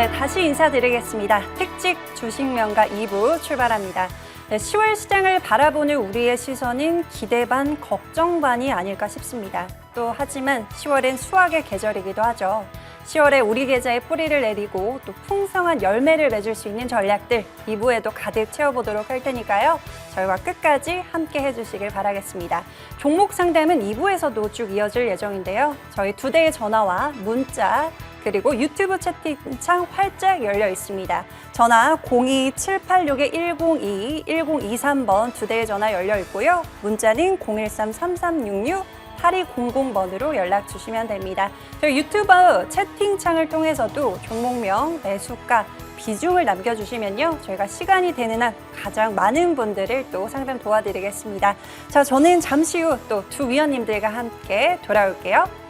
네, 다시 인사드리겠습니다. 택직 주식명가 2부 출발합니다. 네, 10월 시장을 바라보는 우리의 시선은 기대 반, 걱정 반이 아닐까 싶습니다. 또 하지만 10월엔 수확의 계절이기도 하죠. 10월에 우리 계좌에 뿌리를 내리고 또 풍성한 열매를 맺을 수 있는 전략들 2부에도 가득 채워보도록 할 테니까요. 저희와 끝까지 함께 해주시길 바라겠습니다. 종목 상담은 2부에서도 쭉 이어질 예정인데요. 저희 2대의 전화와 문자 그리고 유튜브 채팅창 활짝 열려 있습니다. 전화 02786-1022, 1023번 2대의 전화 열려 있고요. 문자는 013-3366-8200번으로 연락 주시면 됩니다. 저희 유튜브 채팅창을 통해서도 종목명, 매수가, 비중을 남겨주시면요. 저희가 시간이 되는 한 가장 많은 분들을 또 상담 도와드리겠습니다. 자, 저는 잠시 후 또 두 위원님들과 함께 돌아올게요.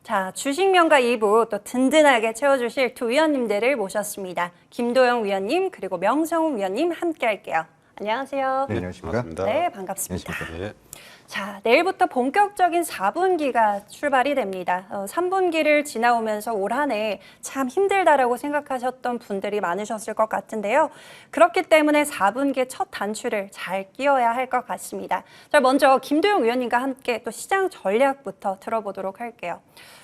자, 주식명가 2부 또 든든하게 채워주실 두 위원님들을 모셨습니다. 김도영 위원님 그리고 명성훈 위원님 함께 할게요. 안녕하세요. 네, 안녕하십니까? 반갑습니다. 네, 반갑습니다. 네. 자, 내일부터 본격적인 4분기가 출발이 됩니다. 3분기를 지나오면서 올 한 해 참 힘들다라고 생각하셨던 분들이 많으셨을 것 같은데요. 그렇기 때문에 4분기 첫 단추를 잘 끼워야 할 것 같습니다. 자, 먼저 김도영 위원님과 함께 또 시장 전략부터 들어보도록 할게요.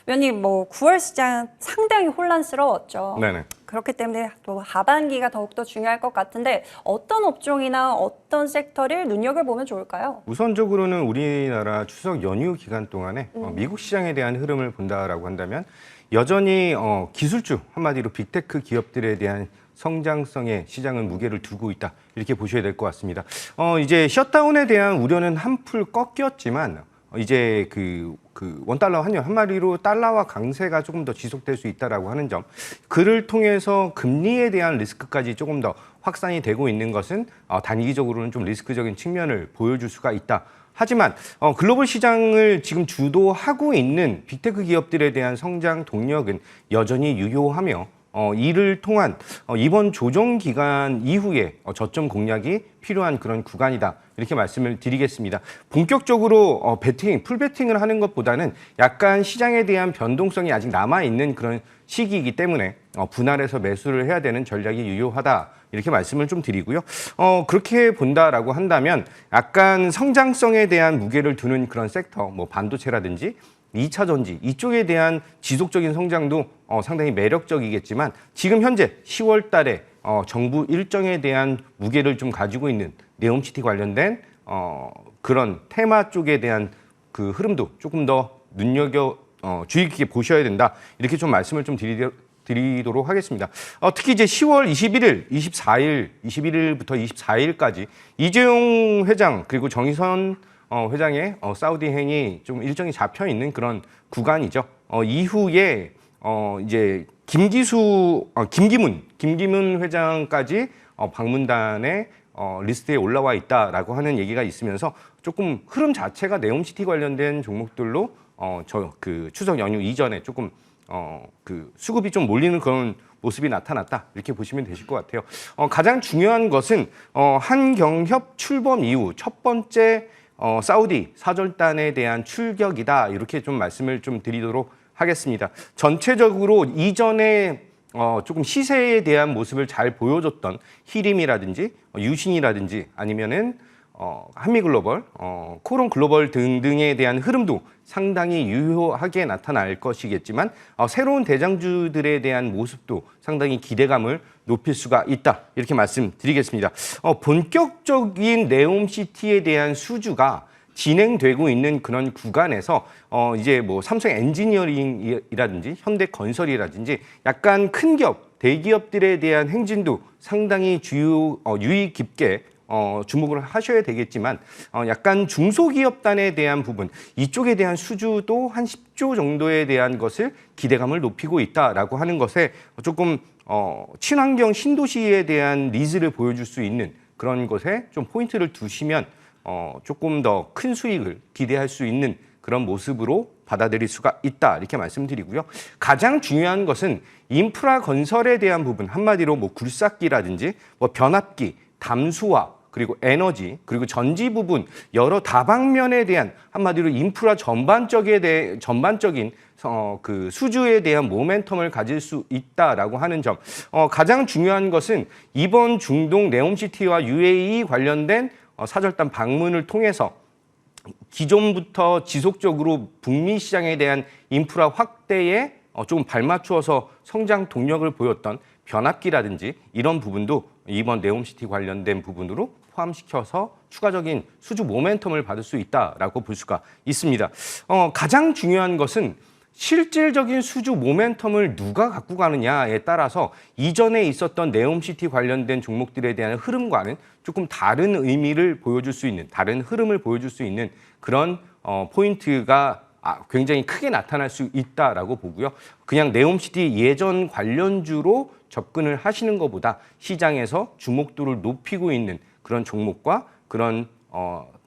위원님, 9월 시장 상당히 혼란스러웠죠. 네네. 그렇기 때문에 또 하반기가 더욱더 중요할 것 같은데 어떤 업종이나 어떤 섹터를 눈여겨보면 좋을까요? 우선적으로는 우리나라 추석 연휴 기간 동안에 미국 시장에 대한 흐름을 본다라고 한다면 여전히 기술주, 한마디로 빅테크 기업들에 대한 성장성의 시장은 무게를 두고 있다. 이렇게 보셔야 될 것 같습니다. 이제 셧다운에 대한 우려는 한풀 꺾였지만 이제 그 원달러 환율 한마디로 달러와 강세가 조금 더 지속될 수 있다라고 하는 점, 그를 통해서 금리에 대한 리스크까지 조금 더 확산이 되고 있는 것은 단기적으로는 좀 리스크적인 측면을 보여줄 수가 있다. 하지만 글로벌 시장을 지금 주도하고 있는 빅테크 기업들에 대한 성장 동력은 여전히 유효하며 이를 통한 이번 조정 기간 이후에 저점 공략이 필요한 그런 구간이다. 이렇게 말씀을 드리겠습니다. 본격적으로 풀 베팅을 하는 것보다는 약간 시장에 대한 변동성이 아직 남아있는 그런 시기이기 때문에 분할해서 매수를 해야 되는 전략이 유효하다. 이렇게 말씀을 좀 드리고요. 그렇게 본다라고 한다면 약간 성장성에 대한 무게를 두는 그런 섹터, 반도체라든지 2차 전지 이쪽에 대한 지속적인 성장도 상당히 매력적이겠지만 지금 현재 10월 달에 정부 일정에 대한 무게를 좀 가지고 있는 네옴시티 관련된 그런 테마 쪽에 대한 그 흐름도 조금 더 주의 깊게 보셔야 된다. 이렇게 좀 말씀을 좀 드리도록 하겠습니다. 특히 이제 10월 21일부터 24일까지 이재용 회장 그리고 정의선 회장의 사우디 행이 좀 일정이 잡혀 있는 그런 구간이죠. 이후에 이제 김기문 회장까지 방문단에 리스트에 올라와 있다라고 하는 얘기가 있으면서 조금 흐름 자체가 네옴시티 관련된 종목들로 추석 연휴 이전에 조금 수급이 좀 몰리는 그런 모습이 나타났다. 이렇게 보시면 되실 것 같아요. 가장 중요한 것은 한경협 출범 이후 첫 번째 사우디 사절단에 대한 출격이다. 이렇게 좀 말씀을 좀 드리도록 하겠습니다. 전체적으로 이전에 조금 시세에 대한 모습을 잘 보여줬던 히림이라든지 유신이라든지 아니면은 한미글로벌, 코론글로벌 등등에 대한 흐름도 상당히 유효하게 나타날 것이겠지만 새로운 대장주들에 대한 모습도 상당히 기대감을 높일 수가 있다. 이렇게 말씀드리겠습니다. 본격적인 네옴시티에 대한 수주가 진행되고 있는 그런 구간에서 이제 삼성 엔지니어링이라든지 현대건설이라든지 약간 큰 기업, 대기업들에 대한 행진도 상당히 유의 깊게 주목을 하셔야 되겠지만 약간 중소기업단에 대한 부분 이쪽에 대한 수주도 한 10조 정도에 대한 것을 기대감을 높이고 있다라고 하는 것에 조금 친환경 신도시에 대한 니즈를 보여줄 수 있는 그런 것에 좀 포인트를 두시면 조금 더 큰 수익을 기대할 수 있는 그런 모습으로 받아들일 수가 있다 이렇게 말씀드리고요. 가장 중요한 것은 인프라 건설에 대한 부분, 한마디로 뭐 굴삭기라든지 뭐 변압기, 담수화, 그리고 에너지, 그리고 전지 부분 여러 다방면에 대한 한마디로 인프라 전반적인 그 수주에 대한 모멘텀을 가질 수 있다라고 하는 점. 가장 중요한 것은 이번 중동 네옴시티와 UAE 관련된 사절단 방문을 통해서 기존부터 지속적으로 북미 시장에 대한 인프라 확대에 조금 발맞추어서 성장 동력을 보였던 변압기라든지 이런 부분도 이번 네옴시티 관련된 부분으로 포함시켜서 추가적인 수주 모멘텀을 받을 수 있다라고 볼 수가 있습니다. 가장 중요한 것은 실질적인 수주 모멘텀을 누가 갖고 가느냐에 따라서 이전에 있었던 네옴시티 관련된 종목들에 대한 흐름과는 조금 다른 의미를 보여줄 수 있는, 다른 흐름을 보여줄 수 있는 그런 포인트가 굉장히 크게 나타날 수 있다라고 보고요. 그냥 네옴시티 예전 관련주로 접근을 하시는 것보다 시장에서 주목도를 높이고 있는 그런 종목과 그런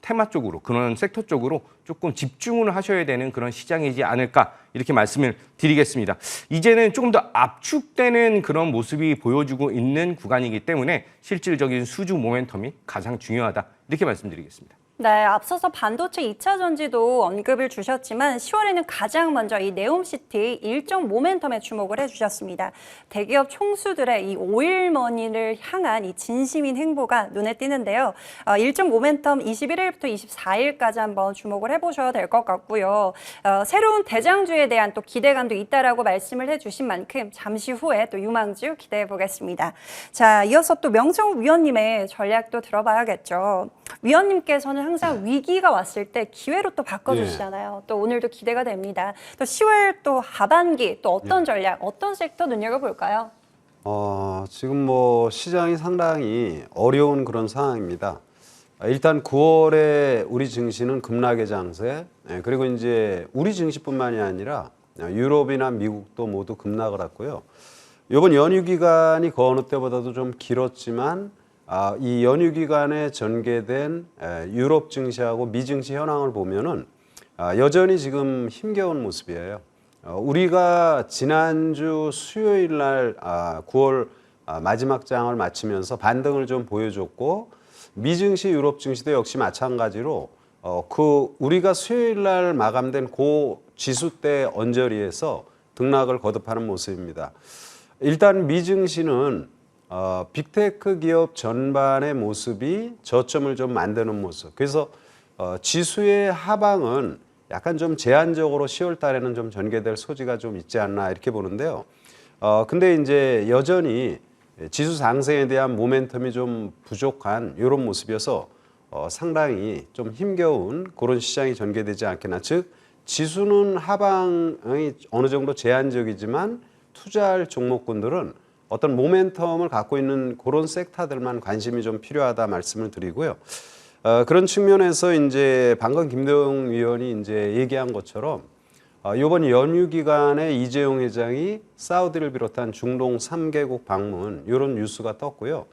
테마 쪽으로, 그런 섹터 쪽으로 조금 집중을 하셔야 되는 그런 시장이지 않을까 이렇게 말씀을 드리겠습니다. 이제는 조금 더 압축되는 그런 모습이 보여주고 있는 구간이기 때문에 실질적인 수주 모멘텀이 가장 중요하다 이렇게 말씀드리겠습니다. 네, 앞서서 반도체 2차 전지도 언급을 주셨지만 10월에는 가장 먼저 이 네옴시티 일정 모멘텀에 주목을 해주셨습니다. 대기업 총수들의 이 오일머니를 향한 이 진심인 행보가 눈에 띄는데요. 일정 모멘텀 21일부터 24일까지 한번 주목을 해보셔야 될 것 같고요. 새로운 대장주에 대한 또 기대감도 있다라고 말씀을 해주신 만큼 잠시 후에 또 유망주 기대해 보겠습니다. 자, 이어서 또 명성우 위원님의 전략도 들어봐야겠죠. 위원님께서는 항상 위기가 왔을 때 기회로 또 바꿔주시잖아요. 또 오늘도 기대가 됩니다. 또 10월 또 하반기 또 어떤 전략, 어떤 섹터 눈여겨볼까요? 지금 뭐 시장이 상당히 어려운 그런 상황입니다. 일단 9월에 우리 증시는 급락의 장세, 그리고 이제 우리 증시뿐만이 아니라 유럽이나 미국도 모두 급락을 했고요. 이번 연휴 기간이 그 어느 때보다도 좀 길었지만 이 연휴 기간에 전개된 유럽 증시하고 미 증시 현황을 보면은 여전히 지금 힘겨운 모습이에요. 우리가 지난주 수요일 날 9월 마지막 장을 마치면서 반등을 좀 보여줬고 미 증시, 유럽 증시도 역시 마찬가지로 우리가 수요일 날 마감된 고 지수대 언저리에서 등락을 거듭하는 모습입니다. 일단 미 증시는 빅테크 기업 전반의 모습이 저점을 좀 만드는 모습. 그래서 지수의 하방은 약간 좀 제한적으로 10월 달에는 좀 전개될 소지가 좀 있지 않나 이렇게 보는데요. 근데 이제 여전히 지수 상승에 대한 모멘텀이 좀 부족한 이런 모습이어서 상당히 좀 힘겨운 그런 시장이 전개되지 않겠나. 즉 지수는 하방이 어느 정도 제한적이지만 투자할 종목군들은 어떤 모멘텀을 갖고 있는 그런 섹터들만 관심이 좀 필요하다 말씀을 드리고요. 그런 측면에서 이제 방금 김대웅 위원이 이제 얘기한 것처럼 이번 연휴 기간에 이재용 회장이 사우디를 비롯한 중동 3개국 방문 이런 뉴스가 떴고요.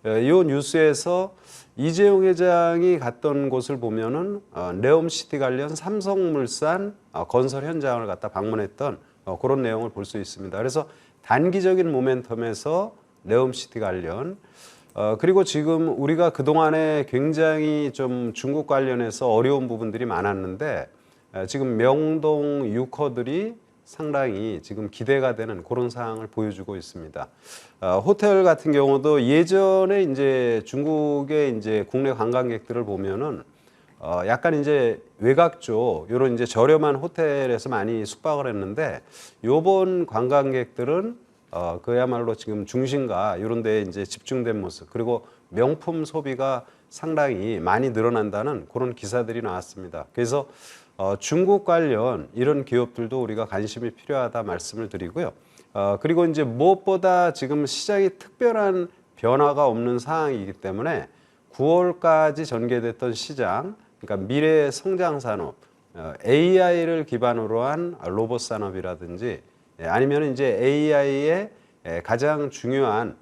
이 뉴스에서 이재용 회장이 갔던 곳을 보면은 네옴시티 관련 삼성물산 건설 현장을 갖다 방문했던 그런 내용을 볼 수 있습니다. 그래서 단기적인 모멘텀에서 네옴시티 관련 그리고 지금 우리가 그동안에 굉장히 좀 중국 관련해서 어려운 부분들이 많았는데 지금 명동 유커들이 상당히 지금 기대가 되는 그런 상황을 보여주고 있습니다. 호텔 같은 경우도 예전에 이제 중국의 이제 국내 관광객들을 보면은 약간 이제 외곽 쪽 이런 이제 저렴한 호텔에서 많이 숙박을 했는데 요번 관광객들은 그야말로 지금 중심가 이런 데에 이제 집중된 모습 그리고 명품 소비가 상당히 많이 늘어난다는 그런 기사들이 나왔습니다. 그래서 중국 관련 이런 기업들도 우리가 관심이 필요하다 말씀을 드리고요. 그리고 이제 무엇보다 지금 시장이 특별한 변화가 없는 상황이기 때문에 9월까지 전개됐던 시장, 그러니까 미래 성장 산업, AI를 기반으로 한 로봇 산업이라든지 아니면 이제 AI의 가장 중요한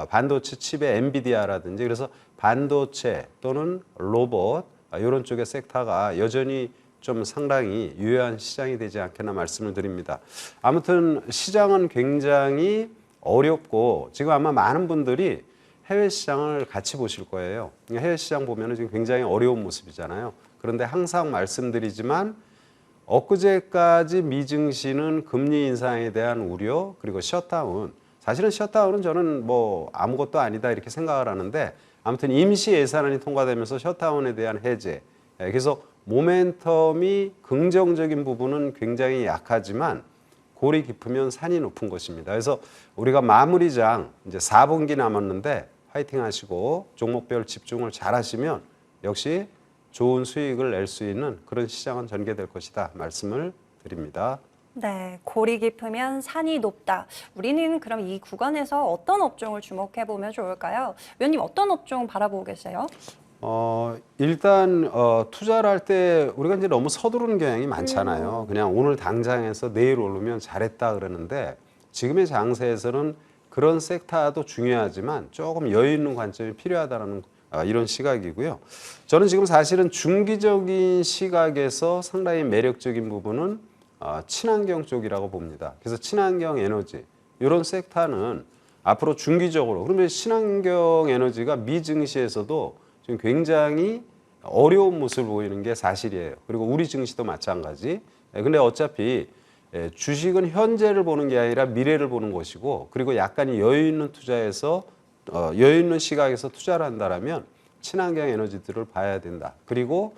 반도체 칩의 엔비디아라든지 그래서 반도체 또는 로봇 이런 쪽의 섹터가 여전히 좀 상당히 유효한 시장이 되지 않겠나 말씀을 드립니다. 아무튼 시장은 굉장히 어렵고 지금 아마 많은 분들이 해외 시장을 같이 보실 거예요. 해외 시장 보면은 지금 굉장히 어려운 모습이잖아요. 그런데 항상 말씀드리지만 엊그제까지 미증시는 금리 인상에 대한 우려 그리고 셧다운 사실은 셧다운은 저는 뭐 아무것도 아니다 이렇게 생각을 하는데 아무튼 임시 예산안이 통과되면서 셧다운에 대한 해제 그래서 모멘텀이 긍정적인 부분은 굉장히 약하지만 골이 깊으면 산이 높은 것입니다. 그래서 우리가 마무리장 이제 4분기 남았는데 화이팅 하시고 종목별 집중을 잘 하시면 역시 좋은 수익을 낼 수 있는 그런 시장은 전개될 것이다 말씀을 드립니다. 네, 골이 깊으면 산이 높다. 우리는 그럼 이 구간에서 어떤 업종을 주목해 보면 좋을까요? 위원님 어떤 업종 바라보고 계세요? 일단 투자를 할 때 우리가 이제 너무 서두르는 경향이 많잖아요. 그냥 오늘 당장에서 내일 오르면 잘했다 그러는데 지금의 장세에서는 그런 섹터도 중요하지만 조금 여유 있는 관점이 필요하다는 이런 시각이고요. 저는 지금 사실은 중기적인 시각에서 상당히 매력적인 부분은 친환경 쪽이라고 봅니다. 그래서 친환경 에너지 이런 섹터는 앞으로 중기적으로 그러면 친환경 에너지가 미증시에서도 지금 굉장히 어려운 모습을 보이는 게 사실이에요. 그리고 우리 증시도 마찬가지. 근데 어차피 주식은 현재를 보는 게 아니라 미래를 보는 것이고 그리고 약간의 여유 있는 투자에서 여유 있는 시각에서 투자를 한다라면 친환경 에너지들을 봐야 된다. 그리고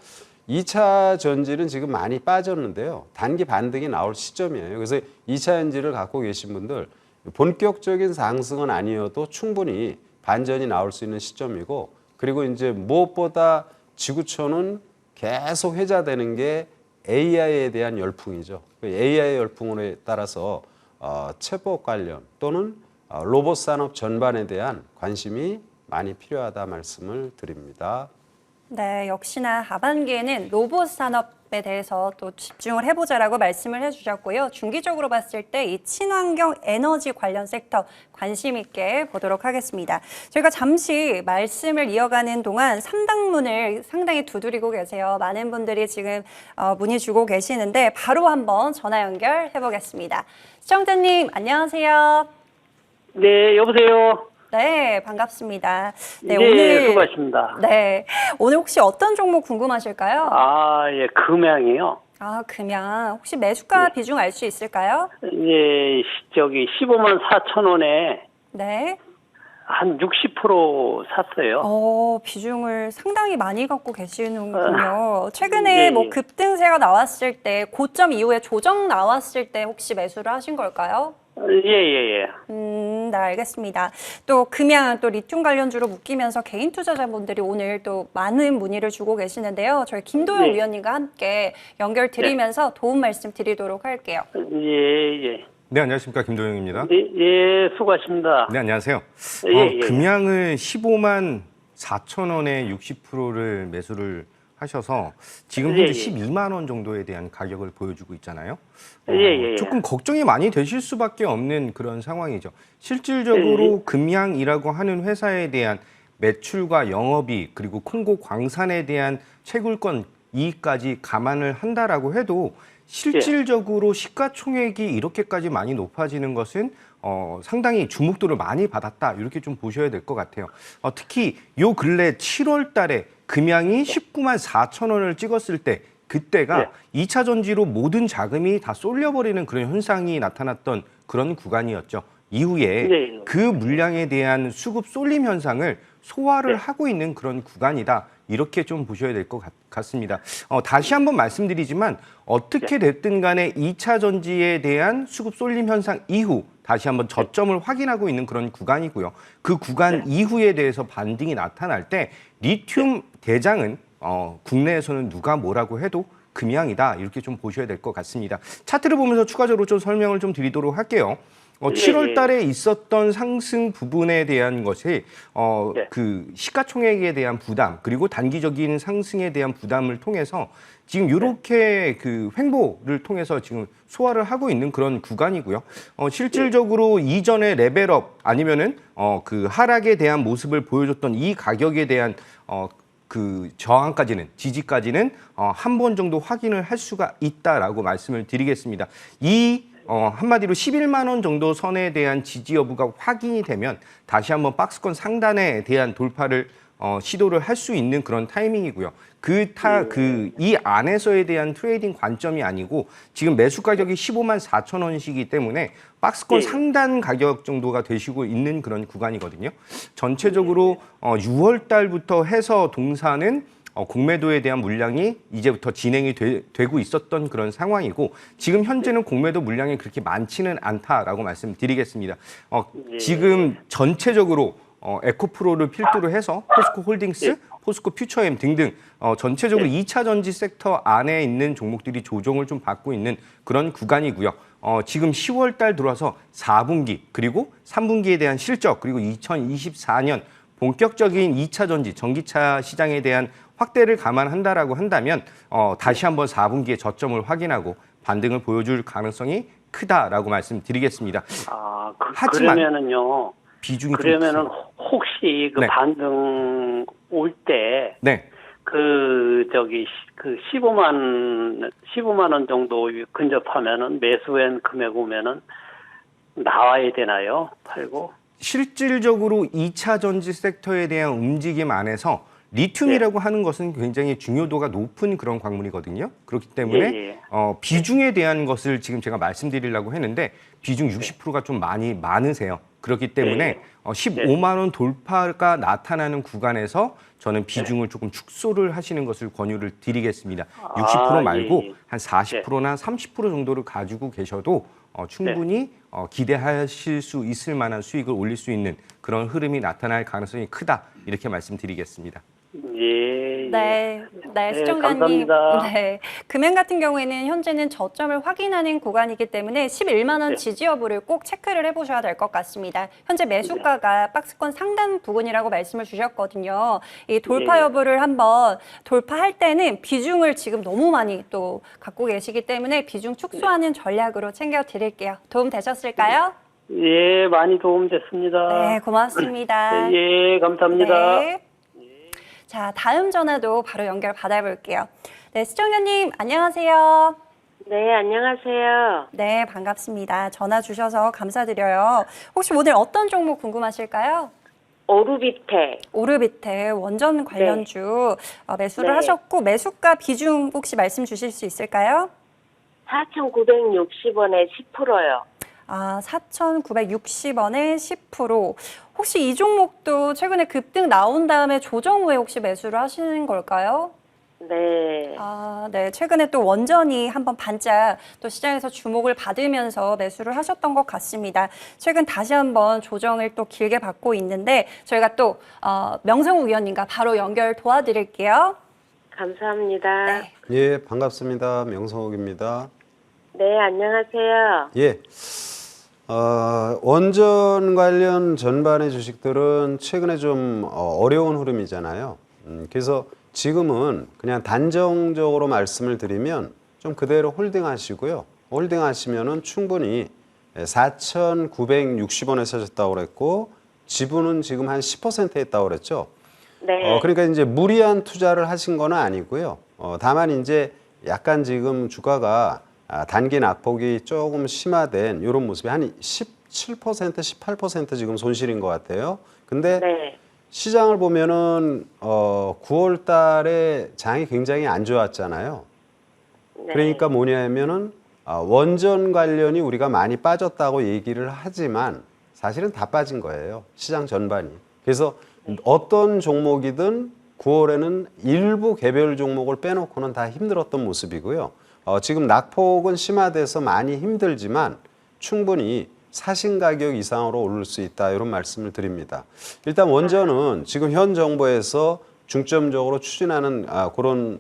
2차 전지는 지금 많이 빠졌는데요. 단기 반등이 나올 시점이에요. 그래서 2차 전지를 갖고 계신 분들 본격적인 상승은 아니어도 충분히 반전이 나올 수 있는 시점이고 그리고 이제 무엇보다 지구촌은 계속 회자되는 게 AI에 대한 열풍이죠. AI 열풍에 따라서 챗봇 관련 또는 로봇 산업 전반에 대한 관심이 많이 필요하다 말씀을 드립니다. 네, 역시나 하반기에는 로봇 산업에 대해서 또 집중을 해보자라고 말씀을 해주셨고요. 중기적으로 봤을 때 이 친환경 에너지 관련 섹터 관심 있게 보도록 하겠습니다. 저희가 잠시 말씀을 이어가는 동안 3당문을 상당히 두드리고 계세요. 많은 분들이 지금 문의 주고 계시는데 바로 한번 전화 연결해 보겠습니다. 시청자님 안녕하세요. 네, 여보세요. 네, 반갑습니다. 네, 네, 수고하십니다. 네, 오늘 혹시 어떤 종목 궁금하실까요? 예, 금양이요. 금양. 혹시 매수가 비중 알 수 있을까요? 예, 15만 4천 원에 네. 한 60% 샀어요. 비중을 상당히 많이 갖고 계시는군요. 최근에 네, 뭐 예. 급등세가 나왔을 때, 고점 이후에 조정 나왔을 때 혹시 매수를 하신 걸까요? 예. 네, 알겠습니다. 또 금양 또 리튬 관련주로 묶이면서 개인 투자자분들이 오늘 또 많은 문의를 주고 계시는데요. 저희 김도영 네. 위원님과 함께 연결 드리면서 도움 말씀 드리도록 할게요. 예. 네, 안녕하십니까. 김도영입니다. 예, 수고하십니다. 네, 안녕하세요. 예. 금양을 15만 4천 원에 60%를 매수를 하셔서 지금 현재 예. 12만 원 정도에 대한 가격을 보여주고 있잖아요. 예. 조금 걱정이 많이 되실 수밖에 없는 그런 상황이죠. 실질적으로 금양이라고 하는 회사에 대한 매출과 영업이익 그리고 콩고 광산에 대한 채굴권 이익까지 감안을 한다라고 해도 실질적으로 시가총액이 이렇게까지 많이 높아지는 것은 상당히 주목도를 많이 받았다 이렇게 좀 보셔야 될 것 같아요. 특히 요 근래 7월 달에 금양이 19만 4천 원을 찍었을 때 그때가 2차 전지로 모든 자금이 다 쏠려버리는 그런 현상이 나타났던 그런 구간이었죠. 이후에 그 물량에 대한 수급 쏠림 현상을 소화를 하고 있는 그런 구간이다. 이렇게 좀 보셔야 될 것 같습니다. 다시 한번 말씀드리지만 어떻게 됐든 간에 2차 전지에 대한 수급 쏠림 현상 이후 다시 한번 저점을 확인하고 있는 그런 구간이고요. 그 구간 이후에 대해서 반등이 나타날 때 리튬 대장은 국내에서는 누가 뭐라고 해도 금양이다. 이렇게 좀 보셔야 될 것 같습니다. 차트를 보면서 추가적으로 좀 설명을 좀 드리도록 할게요. 7월 예, 예. 달에 있었던 상승 부분에 대한 것이 네. 그 시가총액에 대한 부담 그리고 단기적인 상승에 대한 부담을 통해서 지금 이렇게 그 횡보를 통해서 지금 소화를 하고 있는 그런 구간이고요. 실질적으로 이전의 레벨업 아니면은 그 하락에 대한 모습을 보여줬던 이 가격에 대한 그 저항까지는 지지까지는 한 번 정도 확인을 할 수가 있다라고 말씀을 드리겠습니다. 한마디로 11만 원 정도 선에 대한 지지 여부가 확인이 되면 다시 한번 박스권 상단에 대한 돌파를 시도를 할 수 있는 그런 타이밍이고요. 이 안에서에 대한 트레이딩 관점이 아니고 지금 매수 가격이 15만 4천 원이기 때문에 박스권 상단 가격 정도가 되시고 있는 그런 구간이거든요. 전체적으로 6월 달부터 해서 동사는 공매도에 대한 물량이 이제부터 진행이 되고 있었던 그런 상황이고 지금 현재는 공매도 물량이 그렇게 많지는 않다라고 말씀드리겠습니다. 지금 전체적으로 에코프로를 필두로 해서 포스코 홀딩스, 포스코 퓨처엠 등등 전체적으로 2차 전지 섹터 안에 있는 종목들이 조정을 좀 받고 있는 그런 구간이고요. 지금 10월 달 들어와서 4분기 그리고 3분기에 대한 실적 그리고 2024년 본격적인 2차 전지, 전기차 시장에 대한 확대를 감안한다라고 한다면 다시 한번 4분기에 저점을 확인하고 반등을 보여줄 가능성이 크다라고 말씀드리겠습니다. 하지만 그러면은요. 비중이 그러면은 좀 혹시 그 네. 반등 올 때 네. 그 15만 원 정도 근접하면은 매수한 금액 오면은 나와야 되나요? 팔고? 실질적으로 2차 전지 섹터에 대한 움직임 안에서 리튬이라고 하는 것은 굉장히 중요도가 높은 그런 광물이거든요. 그렇기 때문에 비중에 대한 것을 지금 제가 말씀드리려고 했는데 비중 60%가 좀 많으세요. 그렇기 때문에 15만 원 돌파가 나타나는 구간에서 저는 비중을 조금 축소를 하시는 것을 권유를 드리겠습니다. 60% 말고 한 40%나 30% 정도를 가지고 계셔도 충분히 기대하실 수 있을 만한 수익을 올릴 수 있는 그런 흐름이 나타날 가능성이 크다 이렇게 말씀드리겠습니다. 네, 시청자님. 감사합니다. 네, 금연 같은 경우에는 현재는 저점을 확인하는 구간이기 때문에 11만 원 지지 여부를 꼭 체크를 해보셔야 될 것 같습니다. 현재 매수가가 박스권 상단 부근이라고 말씀을 주셨거든요. 이 돌파 여부를 한번 돌파할 때는 비중을 지금 너무 많이 또 갖고 계시기 때문에 비중 축소하는 전략으로 챙겨드릴게요. 도움 되셨을까요? 예, 많이 도움됐습니다. 네, 고맙습니다. 예, 감사합니다. 네. 자, 다음 전화도 바로 연결 받아볼게요. 네, 시청자님 안녕하세요. 네, 안녕하세요. 네, 반갑습니다. 전화 주셔서 감사드려요. 혹시 오늘 어떤 종목 궁금하실까요? 오르비테. 오르비테 원전 관련주 매수를 하셨고 매수가 비중 혹시 말씀 주실 수 있을까요? 4,960원에 10%요. 4,960원에 10%. 혹시 이 종목도 최근에 급등 나온 다음에 조정 후에 혹시 매수를 하시는 걸까요? 네. 네. 최근에 또 원전이 한번 반짝 또 시장에서 주목을 받으면서 매수를 하셨던 것 같습니다. 최근 다시 한번 조정을 또 길게 받고 있는데 저희가 또 명성우 위원님과 바로 연결 도와드릴게요. 감사합니다. 네. 예, 반갑습니다. 명성욱입니다. 네, 안녕하세요. 예. 원전 관련 전반의 주식들은 최근에 좀 어려운 흐름이잖아요. 그래서 지금은 그냥 단정적으로 말씀을 드리면 좀 그대로 홀딩하시고요. 홀딩하시면은 충분히 4,960원에 사셨다고 그랬고 지분은 지금 한 10% 했다고 그랬죠. 네. 그러니까 이제 무리한 투자를 하신 건 아니고요. 다만 이제 약간 지금 주가가 단기 낙폭이 조금 심화된 이런 모습이 한 17%, 18% 지금 손실인 것 같아요. 근데 네. 시장을 보면은 9월 달에 장이 굉장히 안 좋았잖아요. 네. 그러니까 뭐냐면은 원전 관련이 우리가 많이 빠졌다고 얘기를 하지만 사실은 다 빠진 거예요. 시장 전반이. 그래서 어떤 종목이든 9월에는 일부 개별 종목을 빼놓고는 다 힘들었던 모습이고요. 지금 낙폭은 심화돼서 많이 힘들지만 충분히 사신 가격 이상으로 오를 수 있다 이런 말씀을 드립니다. 일단 원전은 지금 현 정부에서 중점적으로 추진하는 그런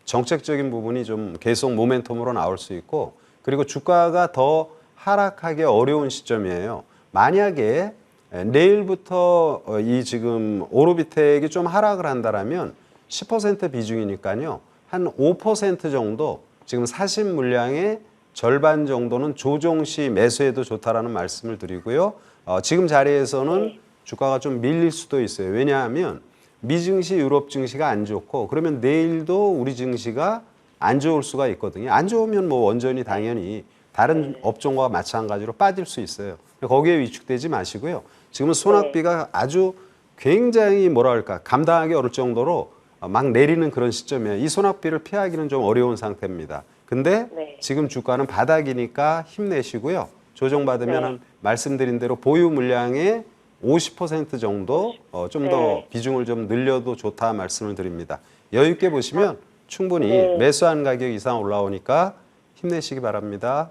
정책적인 부분이 좀 계속 모멘텀으로 나올 수 있고 그리고 주가가 더 하락하기 어려운 시점이에요. 만약에 내일부터 이 지금 오르비텍이 좀 하락을 한다라면 10% 비중이니까요. 한 5% 정도 지금 사신 물량의 절반 정도는 조정 시 매수해도 좋다라는 말씀을 드리고요. 지금 자리에서는 주가가 좀 밀릴 수도 있어요. 왜냐하면 미 증시, 유럽 증시가 안 좋고 그러면 내일도 우리 증시가 안 좋을 수가 있거든요. 안 좋으면 뭐 원전이 당연히 다른 업종과 마찬가지로 빠질 수 있어요. 거기에 위축되지 마시고요. 지금은 소낙비가 아주 굉장히 뭐랄까 감당하기 어려울 정도로 막 내리는 그런 시점이에요. 이 소낙비를 피하기는 좀 어려운 상태입니다. 근데 지금 주가는 바닥이니까 힘내시고요. 조정받으면 말씀드린 대로 보유 물량의 50% 정도 좀 더 비중을 좀 늘려도 좋다 말씀을 드립니다. 여유 있게 보시면 충분히 매수한 가격 이상 올라오니까 힘내시기 바랍니다.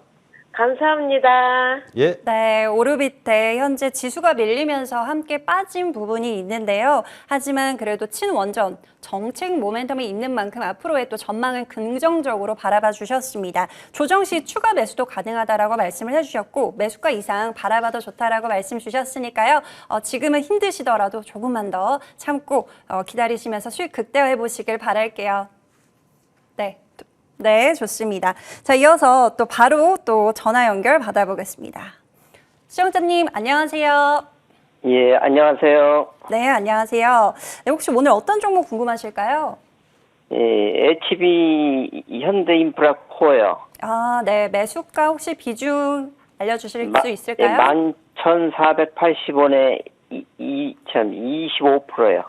감사합니다. 예. 네, 오르비텍 현재 지수가 밀리면서 함께 빠진 부분이 있는데요. 하지만 그래도 친원전 정책 모멘텀이 있는 만큼 앞으로의 또 전망을 긍정적으로 바라봐 주셨습니다. 조정 시 추가 매수도 가능하다라고 말씀을 해주셨고 매수가 이상 바라봐도 좋다라고 말씀 주셨으니까요. 지금은 힘드시더라도 조금만 더 참고 기다리시면서 수익 극대화해 보시길 바랄게요. 네. 네, 좋습니다. 자, 이어서 또 바로 또 전화 연결 받아보겠습니다. 시청자님, 안녕하세요. 예, 안녕하세요. 네, 안녕하세요. 네, 혹시 오늘 어떤 종목 궁금하실까요? 예, HB 현대인프라코요. 아, 네, 매수가 혹시 비중 알려주실 수 있을까요? 11,480원에 25%요.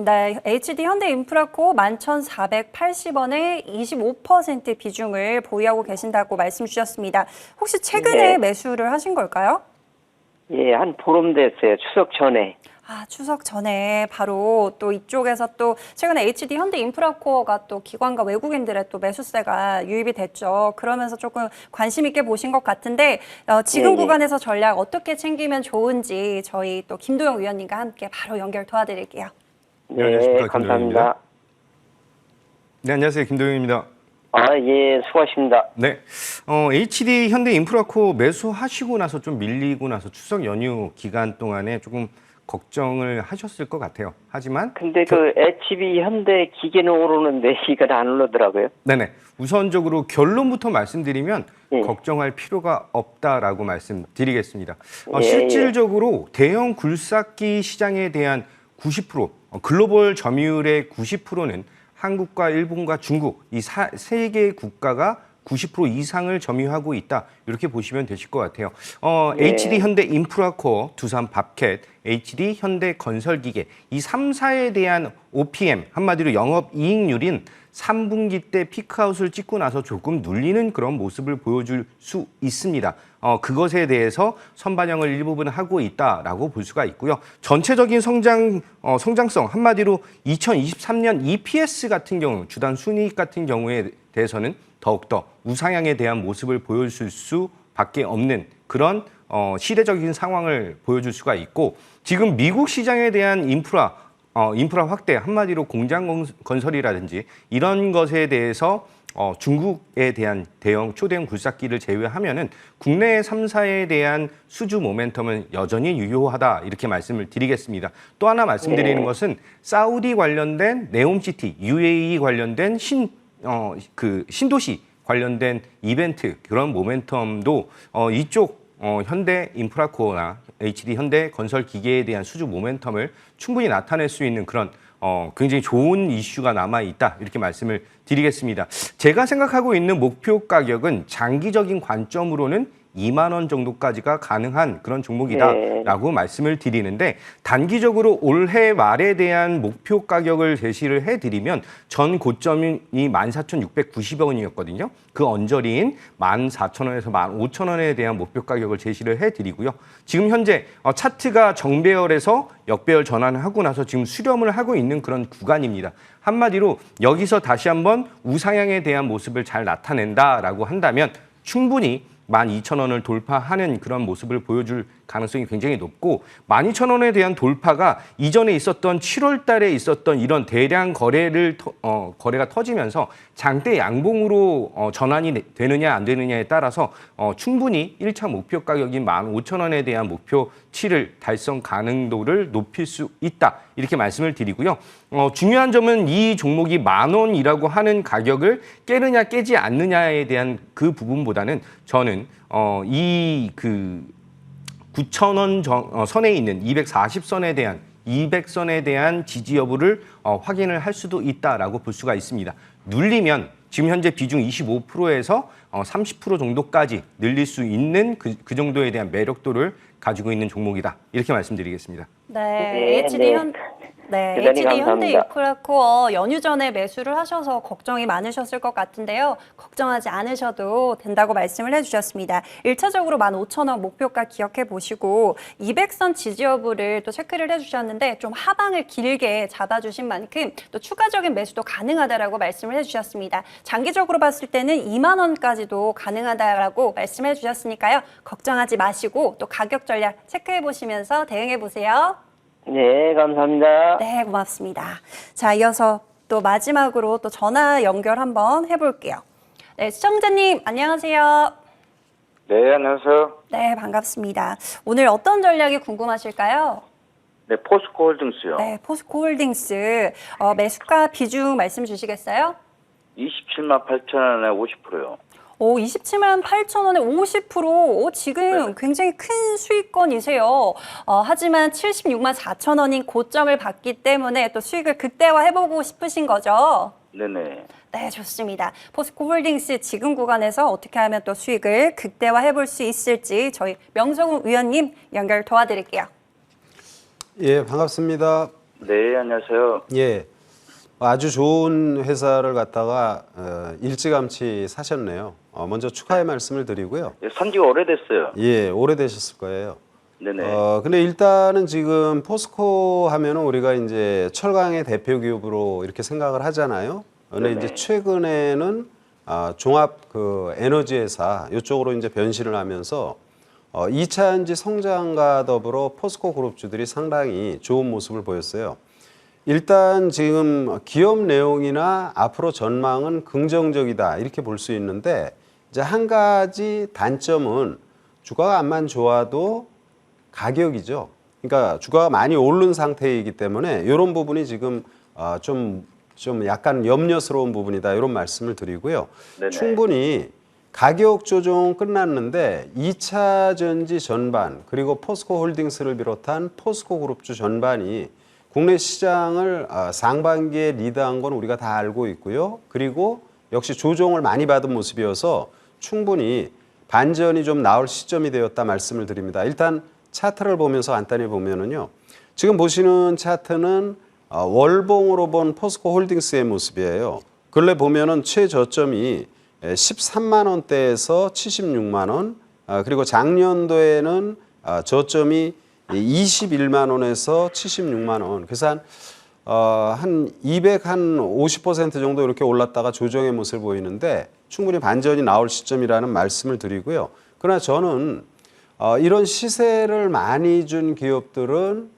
네, HD 현대인프라코 11,480원에 25% 비중을 보유하고 계신다고 말씀 주셨습니다. 혹시 최근에 매수를 하신 걸까요? 예, 한 보름 됐어요. 추석 전에. 아, 추석 전에 바로 또 이쪽에서 또 최근에 HD 현대인프라코어가 또 기관과 외국인들의 또 매수세가 유입이 됐죠. 그러면서 조금 관심 있게 보신 것 같은데 지금 구간에서 전략 어떻게 챙기면 좋은지 저희 또 김도영 위원님과 함께 바로 연결 도와드릴게요. 네, 안녕하십니까, 감사합니다. 네, 안녕하세요. 김도영입니다. 아, 예, 수고하십니다. 네, HD 현대인프라코 매수하시고 나서 좀 밀리고 나서 추석 연휴 기간 동안에 조금 걱정을 하셨을 것 같아요. 하지만 근데 그 HB 현대 기계는 오르는데 이건 안 오르더라고요. 네네. 우선적으로 결론부터 말씀드리면 걱정할 필요가 없다라고 말씀드리겠습니다. 실질적으로 대형 굴삭기 시장에 대한 90%, 글로벌 점유율의 90%는 한국과 일본과 중국 이 세 개의 국가가 90% 이상을 점유하고 있다. 이렇게 보시면 되실 것 같아요. HD 현대 인프라코어, 두산 밥캣, HD 현대 건설기계 이 3사에 대한 OPM 한마디로 영업이익률인 3분기 때 피크아웃을 찍고 나서 조금 눌리는 그런 모습을 보여줄 수 있습니다. 그것에 대해서 선반영을 일부분 하고 있다라고 볼 수가 있고요. 전체적인 성장성 한마디로 2023년 EPS 같은 경우 주당 순이익 같은 경우에 대해서는 더욱더 우상향에 대한 모습을 보여줄 수밖에 없는 그런 시대적인 상황을 보여줄 수가 있고 지금 미국 시장에 대한 인프라 확대 한마디로 공장 건설이라든지 이런 것에 대해서 중국에 대한 초대형 굴삭기를 제외하면은 국내 3사에 대한 수주 모멘텀은 여전히 유효하다 이렇게 말씀을 드리겠습니다. 또 하나 말씀드리는 것은 사우디 관련된 네옴시티, UAE 관련된 신도시 관련된 이벤트 그런 모멘텀도 이쪽 현대 인프라코어나 HD 현대 건설 기계에 대한 수주 모멘텀을 충분히 나타낼 수 있는 그런 굉장히 좋은 이슈가 남아 있다 이렇게 말씀을 드리겠습니다. 제가 생각하고 있는 목표 가격은 장기적인 관점으로는 2만 원 정도까지가 가능한 그런 종목이다라고 말씀을 드리는데 단기적으로 올해 말에 대한 목표 가격을 제시를 해드리면 전 고점이 14,690여 원이었거든요. 그 언저리인 14,000원에서 15,000원에 대한 목표 가격을 제시를 해드리고요. 지금 현재 차트가 정배열에서 역배열 전환을 하고 나서 지금 수렴을 하고 있는 그런 구간입니다. 한마디로 여기서 다시 한번 우상향에 대한 모습을 잘 나타낸다라고 한다면 충분히 12,000원을 돌파하는 그런 모습을 보여줄 가능성이 굉장히 높고 12,000원에 대한 돌파가 이전에 있었던 7월 달에 있었던 이런 대량 거래가 터지면서 장대 양봉으로 전환이 되느냐 안 되느냐에 따라서 충분히 1차 목표 가격인 15,000원에 대한 목표치를 달성 가능도를 높일 수 있다. 이렇게 말씀을 드리고요. 중요한 점은 이 종목이 10,000원이라고 하는 가격을 깨느냐 깨지 않느냐에 대한 그 부분보다는 저는 이 9,000원 선에 있는 240선에 대한 지지 여부를 확인을 할 수도 있다라고 볼 수가 있습니다. 눌리면 지금 현재 비중 25%에서 30% 정도까지 늘릴 수 있는 그 정도에 대한 매력도를 가지고 있는 종목이다. 이렇게 말씀드리겠습니다. 네, 대단히 HD 현대 감사합니다. 인프라코어 연휴 전에 매수를 하셔서 걱정이 많으셨을 것 같은데요. 걱정하지 않으셔도 된다고 말씀을 해주셨습니다. 1차적으로 15,000원 목표가 기억해 보시고 200선 지지 여부를 또 체크를 해주셨는데 좀 하방을 길게 잡아주신 만큼 또 추가적인 매수도 가능하다라고 말씀을 해주셨습니다. 장기적으로 봤을 때는 2만 원까지도 가능하다라고 말씀해 주셨으니까요. 걱정하지 마시고 또 가격 전략 체크해 보시면서 대응해 보세요. 네, 감사합니다. 네, 고맙습니다. 자, 이어서 또 마지막으로 또 전화 연결 한번 해볼게요. 네, 시청자님 안녕하세요. 네, 안녕하세요. 네, 반갑습니다. 오늘 어떤 전략이 궁금하실까요? 네, 포스코 홀딩스요. 네, 포스코홀딩스 매수가 비중 말씀 주시겠어요? 27만 8천 원에 50%요. 27만 8천 원에 50%. 지금 굉장히 큰 수익권이세요. 하지만 76만 4천 원인 고점을 봤기 때문에 또 수익을 극대화해보고 싶으신 거죠? 네네. 네, 좋습니다. 포스코홀딩스 지금 구간에서 어떻게 하면 또 수익을 극대화해볼 수 있을지 저희 명성훈 위원님 연결 도와드릴게요. 예, 반갑습니다. 네, 안녕하세요. 예, 아주 좋은 회사를 갖다가 일찌감치 사셨네요. 먼저 축하의 말씀을 드리고요. 예, 산지가 오래됐어요. 예, 오래되셨을 거예요. 네네. 근데 일단은 지금 포스코 하면은 우리가 이제 철강의 대표 기업으로 이렇게 생각을 하잖아요. 근데 네네. 이제 최근에는 종합 그 에너지 회사 이쪽으로 이제 변신을 하면서 2차 전지 성장과 더불어 포스코 그룹주들이 상당히 좋은 모습을 보였어요. 일단 지금 기업 내용이나 앞으로 전망은 긍정적이다 이렇게 볼 수 있는데 이제 한 가지 단점은 주가가 암만 좋아도 가격이죠. 그러니까 주가가 많이 오른 상태이기 때문에 이런 부분이 지금 좀 약간 염려스러운 부분이다 이런 말씀을 드리고요. 네네. 충분히 가격 조정은 끝났는데 2차 전지 전반 그리고 포스코 홀딩스를 비롯한 포스코 그룹주 전반이 국내 시장을 상반기에 리드한 건 우리가 다 알고 있고요. 그리고 역시 조정을 많이 받은 모습이어서 충분히 반전이 좀 나올 시점이 되었다 말씀을 드립니다. 일단 차트를 보면서 간단히 보면은요. 지금 보시는 차트는 월봉으로 본 포스코 홀딩스의 모습이에요. 근래 보면은 최저점이 13만 원대에서 76만 원, 그리고 작년도에는 저점이 21만 원에서 76만 원. 그래서 한 250% 정도 이렇게 올랐다가 조정의 모습을 보이는데 충분히 반전이 나올 시점이라는 말씀을 드리고요. 그러나 저는 이런 시세를 많이 준 기업들은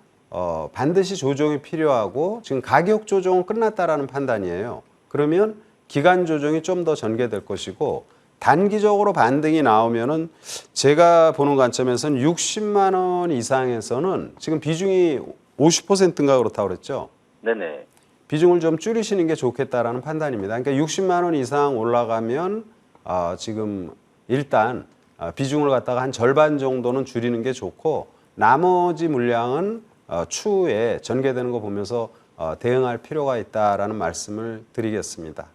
반드시 조정이 필요하고 지금 가격 조정은 끝났다라는 판단이에요. 그러면 기간 조정이 좀 더 전개될 것이고 단기적으로 반등이 나오면은 제가 보는 관점에서는 60만 원 이상에서는 지금 비중이 50%인가 그렇다고 그랬죠. 네네. 비중을 좀 줄이시는 게 좋겠다라는 판단입니다. 그러니까 60만 원 이상 올라가면 지금 일단 비중을 갖다가 한 절반 정도는 줄이는 게 좋고 나머지 물량은 추후에 전개되는 거 보면서 대응할 필요가 있다라는 말씀을 드리겠습니다.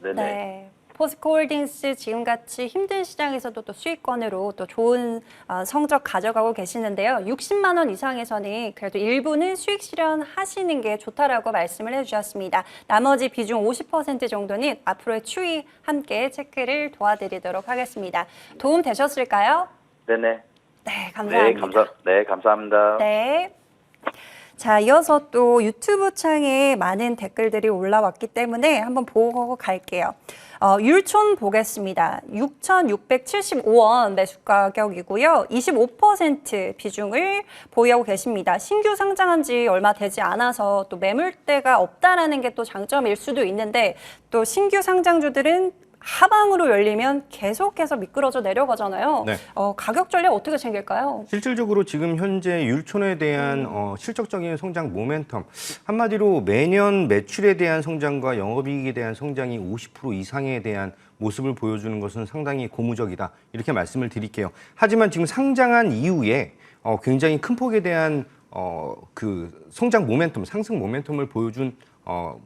네네. 네. 포스코홀딩스 지금같이 힘든 시장에서도 또 수익권으로 또 좋은 성적 가져가고 계시는데요. 60만 원 이상에서는 그래도 일부는 수익 실현하시는 게 좋다라고 말씀을 해주셨습니다. 나머지 비중 50% 정도는 앞으로의 추이 함께 체크를 도와드리도록 하겠습니다. 도움 되셨을까요? 네네. 네, 감사합니다. 네, 감사합니다. 네. 자, 이어서 또 유튜브 창에 많은 댓글들이 올라왔기 때문에 한번 보고 갈게요. 율촌 보겠습니다. 6,675원 매수 가격이고요. 25% 비중을 보유하고 계십니다. 신규 상장한 지 얼마 되지 않아서 또 매물대가 없다라는 게 또 장점일 수도 있는데 또 신규 상장주들은 하방으로 열리면 계속해서 미끄러져 내려가잖아요. 네. 가격 전략 어떻게 챙길까요? 실질적으로 지금 현재 율촌에 대한 실적적인 성장 모멘텀, 한마디로 매년 매출에 대한 성장과 영업이익에 대한 성장이 50% 이상에 대한 모습을 보여주는 것은 상당히 고무적이다, 이렇게 말씀을 드릴게요. 하지만 지금 상장한 이후에 굉장히 큰 폭에 대한 그 성장 모멘텀, 상승 모멘텀을 보여준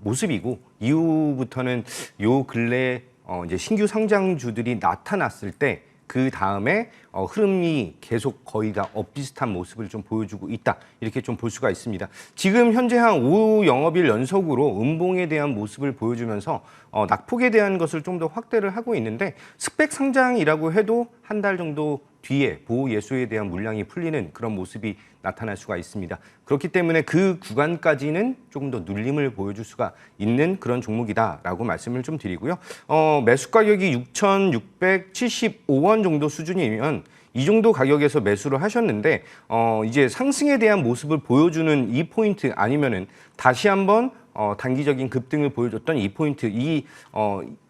모습이고, 이후부터는 요 근래 이제 신규 상장주들이 나타났을 때 그 다음에 흐름이 계속 거의 다 엇비슷한 모습을 좀 보여주고 있다, 이렇게 좀 볼 수가 있습니다. 지금 현재 한 5영업일 연속으로 음봉에 대한 모습을 보여주면서 낙폭에 대한 것을 좀 더 확대를 하고 있는데, 스펙 상장이라고 해도 한 달 정도 뒤에 보호 예수에 대한 물량이 풀리는 그런 모습이 나타날 수가 있습니다. 그렇기 때문에 그 구간까지는 조금 더 눌림을 보여줄 수가 있는 그런 종목이다라고 말씀을 좀 드리고요. 매수 가격이 6,675원 정도 수준이면 이 정도 가격에서 매수를 하셨는데 이제 상승에 대한 모습을 보여주는 이 포인트, 아니면은 다시 한번 단기적인 급등을 보여줬던 이 포인트, 이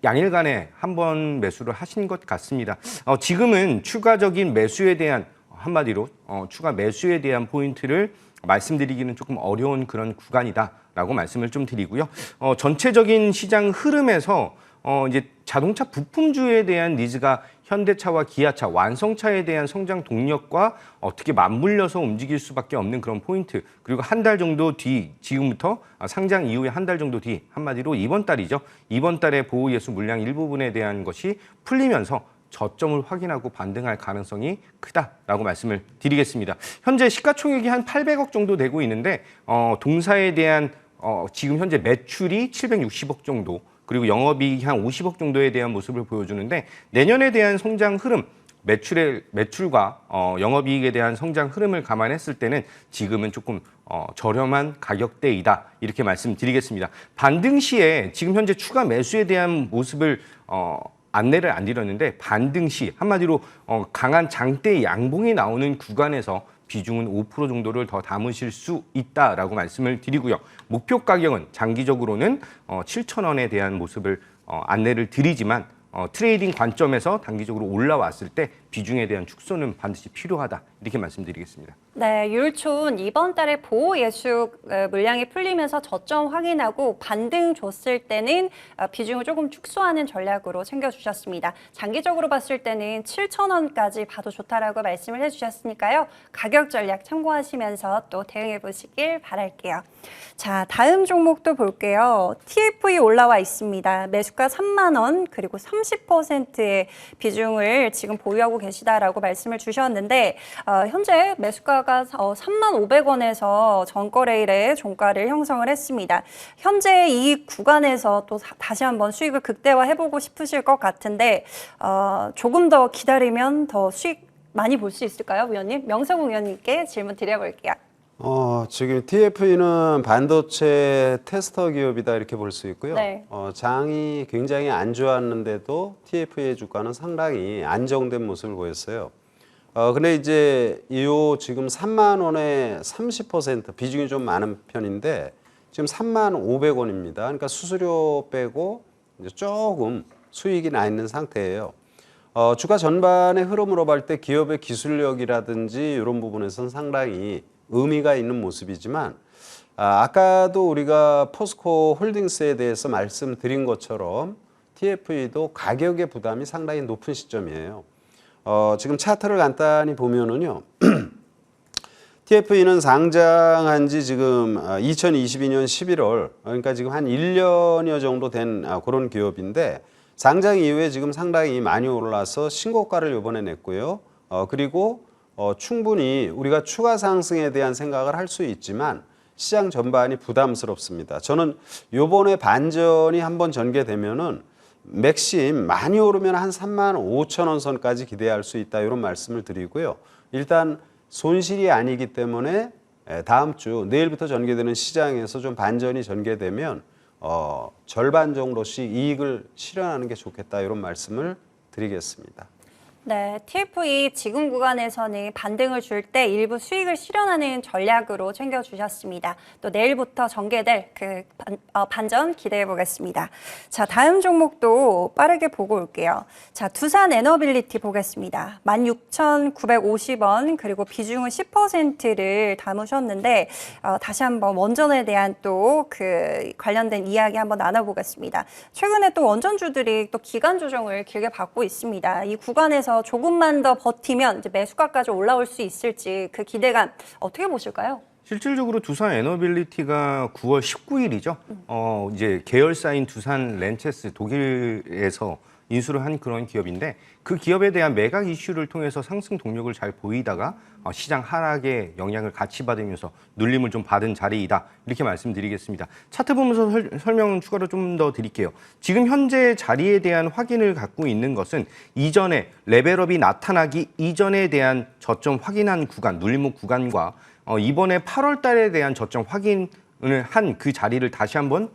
양일간에 한번 매수를 하신 것 같습니다. 지금은 추가적인 매수에 대한, 한마디로 추가 매수에 대한 포인트를 말씀드리기는 조금 어려운 그런 구간이다라고 말씀을 좀 드리고요. 전체적인 시장 흐름에서 이제 자동차 부품주에 대한 니즈가 현대차와 기아차, 완성차에 대한 성장 동력과 어떻게 맞물려서 움직일 수밖에 없는 그런 포인트, 그리고 한 달 정도 뒤, 지금부터 상장 이후에 한 달 정도 뒤, 한마디로 이번 달이죠. 이번 달에 보호예수 물량 일부분에 대한 것이 풀리면서 저점을 확인하고 반등할 가능성이 크다라고 말씀을 드리겠습니다. 현재 시가총액이 한 800억 정도 되고 있는데 동사에 대한 지금 현재 매출이 760억 정도, 그리고 영업이익이 한 50억 정도에 대한 모습을 보여주는데, 내년에 대한 성장 흐름, 매출과 영업이익에 대한 성장 흐름을 감안했을 때는 지금은 조금 저렴한 가격대이다, 이렇게 말씀드리겠습니다. 반등 시에 지금 현재 추가 매수에 대한 모습을 안내를 안 드렸는데, 반등 시 한마디로 강한 장대 양봉이 나오는 구간에서 비중은 5% 정도를 더 담으실 수 있다라고 말씀을 드리고요. 목표 가격은 장기적으로는 7,000원에 대한 모습을 안내를 드리지만, 트레이딩 관점에서 단기적으로 올라왔을 때 비중에 대한 축소는 반드시 필요하다, 이렇게 말씀드리겠습니다. 네, 율촌 이번 달에 보호 예수 물량이 풀리면서 저점 확인하고 반등 줬을 때는 비중을 조금 축소하는 전략으로 챙겨주셨습니다. 장기적으로 봤을 때는 7,000원까지 봐도 좋다라고 말씀을 해주셨으니까요. 가격 전략 참고하시면서 또 대응해 보시길 바랄게요. 자, 다음 종목도 볼게요. TFE 올라와 있습니다. 매수가 3만 원, 그리고 30%의 비중을 지금 보유하고 계시다라고 말씀을 주셨는데, 현재 매수가가 35,500원에서 전거래일에 종가를 형성을 했습니다. 현재 이 구간에서 또 다시 한번 수익을 극대화해보고 싶으실 것 같은데, 조금 더 기다리면 더 수익 많이 볼 수 있을까요, 위원님? 명성우 위원님께 질문 드려볼게요. 지금 TFE는 반도체 테스터 기업이다, 이렇게 볼 수 있고요. 네. 장이 굉장히 안 좋았는데도 TFE의 주가는 상당히 안정된 모습을 보였어요. 근데 이제 이 지금 3만 원에 30% 비중이 좀 많은 편인데, 지금 3만 500원입니다. 그러니까 수수료 빼고 이제 조금 수익이 나 있는 상태예요. 주가 전반의 흐름으로 볼 때 기업의 기술력이라든지 이런 부분에서는 상당히 의미가 있는 모습이지만, 아까도 우리가 포스코 홀딩스에 대해서 말씀드린 것처럼 TFE도 가격의 부담이 상당히 높은 시점이에요. 지금 차트를 간단히 보면은요, TFE는 상장한 지 지금 2022년 11월, 그러니까 지금 한 1년여 정도 된 그런 기업인데, 상장 이후에 지금 상당히 많이 올라서 신고가를 이번에 냈고요. 그리고 충분히 우리가 추가 상승에 대한 생각을 할 수 있지만 시장 전반이 부담스럽습니다. 저는 이번에 반전이 한번 전개되면은 맥심 많이 오르면 한 35,000원 선까지 기대할 수 있다, 이런 말씀을 드리고요. 일단 손실이 아니기 때문에 다음 주 내일부터 전개되는 시장에서 좀 반전이 전개되면 절반 정도씩 이익을 실현하는 게 좋겠다 이런 말씀을 드리겠습니다. 네, TFE 지금 구간에서는 반등을 줄 때 일부 수익을 실현하는 전략으로 챙겨주셨습니다. 또 내일부터 전개될 그 반전 기대해 보겠습니다. 자, 다음 종목도 빠르게 보고 올게요. 자, 두산 에너빌리티 보겠습니다. 16,950원 그리고 비중은 10%를 담으셨는데 다시 한번 원전에 대한 또 그 관련된 이야기 한번 나눠보겠습니다. 최근에 또 원전주들이 또 기간 조정을 길게 받고 있습니다. 이 구간에서 조금만 더 버티면 이제 매수가까지 올라올 수 있을지 그 기대감 어떻게 보실까요? 실질적으로 두산 에너빌리티가 9월 19일이죠. 이제 계열사인 두산 렌체스 독일에서 인수를 한 그런 기업인데 그 기업에 대한 매각 이슈를 통해서 상승 동력을 잘 보이다가 시장 하락에 영향을 같이 받으면서 눌림을 좀 받은 자리이다. 이렇게 말씀드리겠습니다. 차트 보면서 설명 추가로 좀 더 드릴게요. 지금 현재 자리에 대한 확인을 갖고 있는 것은 이전에 레벨업이 나타나기 이전에 대한 저점 확인한 구간, 눌림목 구간과 이번에 8월 달에 대한 저점 확인을 한 그 자리를 다시 한번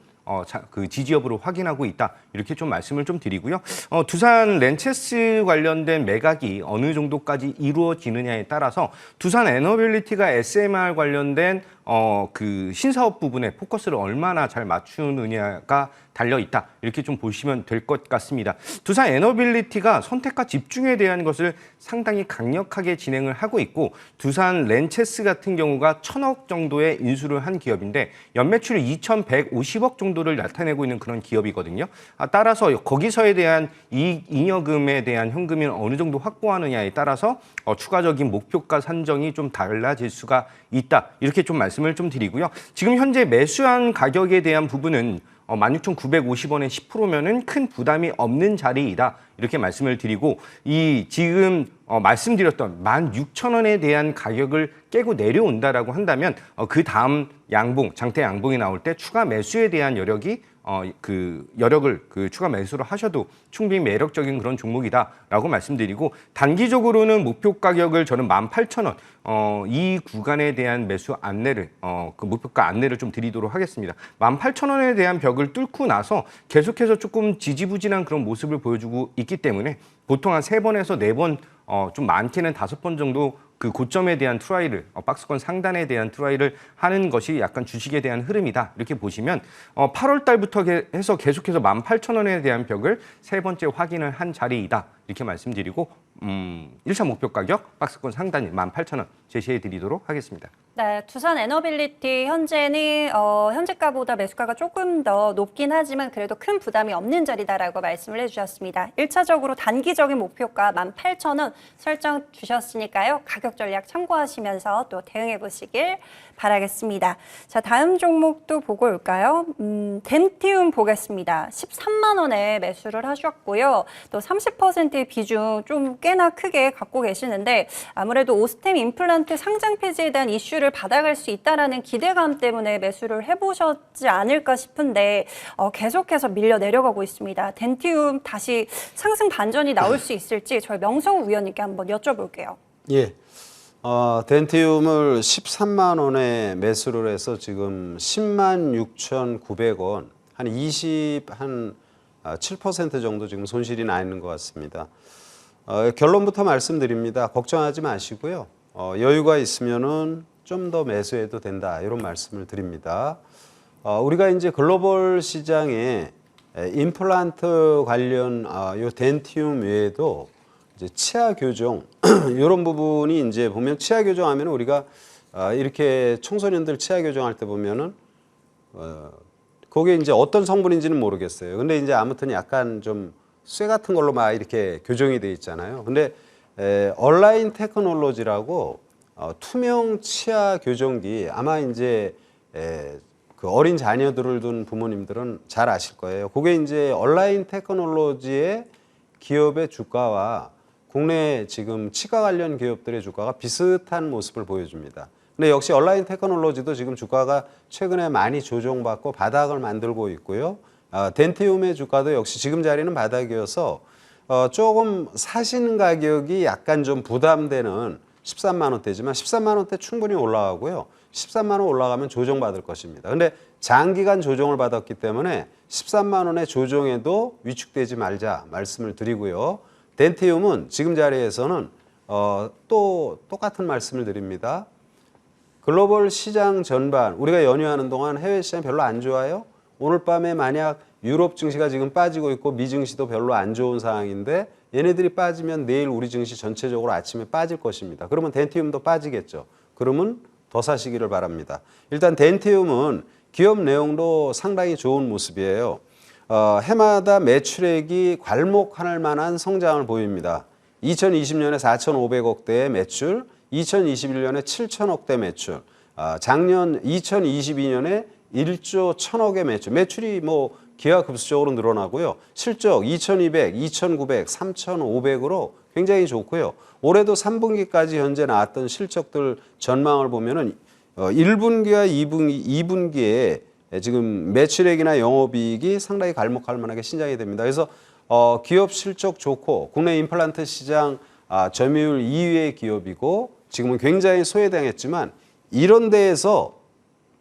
그 지지 여부를 확인하고 있다. 이렇게 좀 말씀을 좀 드리고요. 두산 렌체스 관련된 매각이 어느 정도까지 이루어지느냐에 따라서 두산 에너빌리티가 SMR 관련된 그 신사업 부분에 포커스를 얼마나 잘 맞추느냐가 달려 있다. 이렇게 좀 보시면 될 것 같습니다. 두산 에너빌리티가 선택과 집중에 대한 것을 상당히 강력하게 진행을 하고 있고 두산 렌체스 같은 경우가 1,000억 정도의 인수를 한 기업인데 연매출 2,150억 정도를 나타내고 있는 그런 기업이거든요. 따라서 거기서에 대한 잉여금에 대한 현금이 어느 정도 확보하느냐에 따라서 추가적인 목표가 산정이 좀 달라질 수가 있다. 이렇게 좀 말씀을 좀 드리고요. 지금 현재 매수한 가격에 대한 부분은 16,950원에 10%면은 큰 부담이 없는 자리이다. 이렇게 말씀을 드리고 이 지금 말씀드렸던 16,000원에 대한 가격을 깨고 내려온다라고 한다면 그 다음 양봉, 장대 양봉이 나올 때 추가 매수에 대한 여력이 여력을 추가 매수로 하셔도 충분히 매력적인 그런 종목이다라고 말씀드리고 단기적으로는 목표 가격을 저는 18,000원 이 구간에 대한 매수 안내를 그 목표가 안내를 좀 드리도록 하겠습니다. 18,000원에 대한 벽을 뚫고 나서 계속해서 조금 지지부진한 그런 모습을 보여주고 있기 때문에 보통 한 3번에서 4번 좀 많게는 5번 정도 그 고점에 대한 트라이를 박스권 상단에 대한 트라이를 하는 것이 약간 주식에 대한 흐름이다. 이렇게 보시면 8월 달부터 해서 계속해서 18,000원에 대한 벽을 3번째 확인을 한 자리이다. 이렇게 말씀드리고 1차 목표 가격 박스권 상단이 18,000원 제시해 드리도록 하겠습니다. 네, 두산 에너빌리티 현재는 현재가보다 매수가가 조금 더 높긴 하지만 그래도 큰 부담이 없는 자리다라고 말씀을 해주셨습니다. 1차적으로 단기적인 목표가 18,000원 설정 주셨으니까요. 가격 전략 참고하시면서 또 대응해 보시길 바라겠습니다. 자, 다음 종목도 보고 올까요? 덴티움 보겠습니다. 13만 원에 매수를 하셨고요. 또 30%의 비중 좀 꽤나 크게 갖고 계시는데 아무래도 오스템 임플란트 상장 폐지에 대한 이슈를 받아갈 수 있다라는 기대감 때문에 매수를 해보셨지 않을까 싶은데 계속해서 밀려 내려가고 있습니다. 덴티움 다시 상승 반전이 나올 수 있을지 저희 명성우 위원님께 한번 여쭤볼게요. 예. 덴티움을 13만 원에 매수를 해서 지금 106,900원, 한 7% 정도 지금 손실이 나 있는 것 같습니다. 결론부터 말씀드립니다. 걱정하지 마시고요. 여유가 있으면은 좀 더 매수해도 된다. 이런 말씀을 드립니다. 우리가 이제 글로벌 시장에 임플란트 관련 요 덴티움 외에도 이제 치아 교정 이런 부분이 이제 보면 치아 교정하면 우리가 이렇게 청소년들 치아 교정할 때 보면은 거기에 이제 어떤 성분인지는 모르겠어요. 근데 이제 아무튼 약간 좀 쇠 같은 걸로 막 이렇게 교정이 돼 있잖아요. 근데 온라인 테크놀로지라고 투명 치아 교정기 아마 이제 그 어린 자녀들을 둔 부모님들은 잘 아실 거예요. 그게 이제 온라인 테크놀로지의 기업의 주가와 국내 지금 치과 관련 기업들의 주가가 비슷한 모습을 보여줍니다. 근데 역시 온라인 테크놀로지도 지금 주가가 최근에 많이 조정받고 바닥을 만들고 있고요. 덴티움의 주가도 역시 지금 자리는 바닥이어서 조금 사시는 가격이 약간 좀 부담되는 13만 원대지만 13만 원대 충분히 올라가고요. 13만 원 올라가면 조정받을 것입니다. 근데 장기간 조정을 받았기 때문에 13만 원의 조정에도 위축되지 말자 말씀을 드리고요. 덴티움은 지금 자리에서는 또 똑같은 말씀을 드립니다. 글로벌 시장 전반 우리가 연휴하는 동안 해외 시장 별로 안 좋아요. 오늘 밤에 만약 유럽 증시가 지금 빠지고 있고 미 증시도 별로 안 좋은 상황인데 얘네들이 빠지면 내일 우리 증시 전체적으로 아침에 빠질 것입니다. 그러면 덴티움도 빠지겠죠. 그러면 더 사시기를 바랍니다. 일단 덴티움은 기업 내용도 상당히 좋은 모습이에요. 해마다 매출액이 괄목할 만한 성장을 보입니다. 2020년에 4,500억대의 매출, 2021년에 7,000억대 매출, 작년 2022년에 1조 1,000억의 매출, 매출이 뭐 기하급수적으로 늘어나고요. 실적 2,200, 2,900, 3,500으로 굉장히 좋고요. 올해도 3분기까지 현재 나왔던 실적들 전망을 보면은 1분기와 2분기에 지금 매출액이나 영업이익이 상당히 괄목할 만하게 신장이 됩니다. 그래서 기업 실적 좋고 국내 임플란트 시장 점유율 2위의 기업이고 지금은 굉장히 소외당했지만 이런 데에서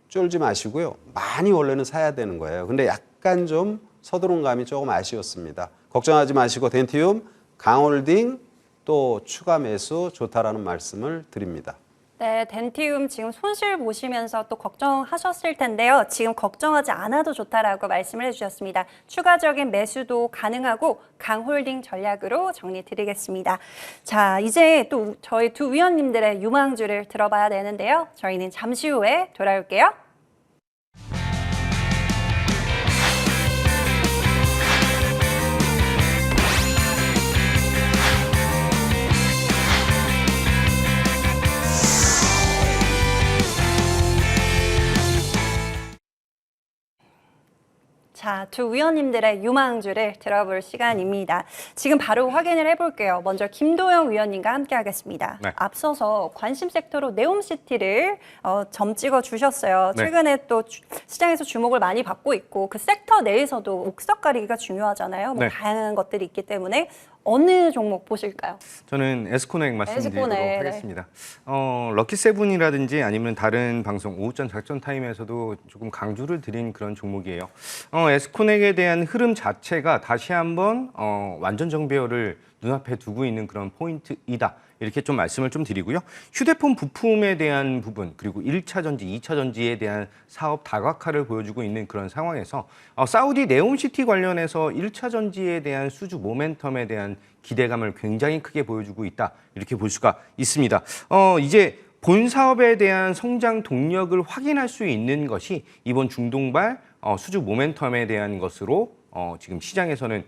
쫄지 마시고요. 많이 원래는 사야 되는 거예요. 근데 약간 좀 서두른 감이 조금 아쉬웠습니다. 걱정하지 마시고 덴티움, 강홀딩 또 추가 매수 좋다라는 말씀을 드립니다. 네, 덴티움 지금 손실 보시면서 또 걱정하셨을 텐데요. 지금 걱정하지 않아도 좋다라고 말씀을 해주셨습니다. 추가적인 매수도 가능하고 강홀딩 전략으로 정리 드리겠습니다. 자, 이제 또 저희 두 위원님들의 유망주를 들어봐야 되는데요. 저희는 잠시 후에 돌아올게요. 자, 두 위원님들의 유망주를 들어볼 시간입니다. 지금 바로 확인을 해볼게요. 먼저 김도영 위원님과 함께 하겠습니다. 네. 앞서서 관심 섹터로 네옴시티를 점 찍어 주셨어요. 네. 최근에 또 시장에서 주목을 많이 받고 있고 그 섹터 내에서도 옥석 가리기가 중요하잖아요. 뭐 네. 다양한 것들이 있기 때문에 어느 종목 보실까요? 저는 에스코넥 말씀드리도록 에스코넥, 하겠습니다. 럭키세븐이라든지 아니면 다른 방송 오후전 작전 타임에서도 조금 강조를 드린 그런 종목이에요. 에스코넥에 대한 흐름 자체가 다시 한번 완전 정배열을 눈앞에 두고 있는 그런 포인트이다. 이렇게 좀 말씀을 좀 드리고요. 휴대폰 부품에 대한 부분 그리고 1차 전지, 2차 전지에 대한 사업 다각화를 보여주고 있는 그런 상황에서 사우디 네옴시티 관련해서 1차 전지에 대한 수주 모멘텀에 대한 기대감을 굉장히 크게 보여주고 있다. 이렇게 볼 수가 있습니다. 이제 본 사업에 대한 성장 동력을 확인할 수 있는 것이 이번 중동발 수주 모멘텀에 대한 것으로 지금 시장에서는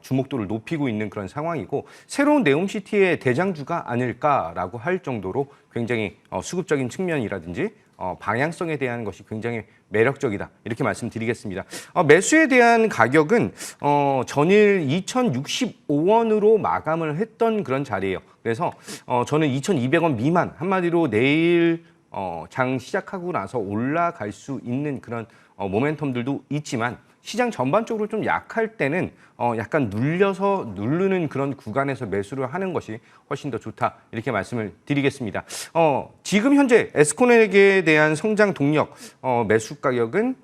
주목도를 높이고 있는 그런 상황이고 새로운 네옴시티의 대장주가 아닐까라고 할 정도로 굉장히 수급적인 측면이라든지 방향성에 대한 것이 굉장히 매력적이다 이렇게 말씀드리겠습니다. 매수에 대한 가격은 전일 2,065원으로 마감을 했던 그런 자리예요. 그래서 저는 2,200원 미만 한마디로 내일 장 시작하고 나서 올라갈 수 있는 그런 모멘텀들도 있지만 시장 전반적으로 좀 약할 때는 약간 누르는 그런 구간에서 매수를 하는 것이 훨씬 더 좋다 이렇게 말씀을 드리겠습니다. 지금 현재 에스코넥에 대한 성장 동력 매수 가격은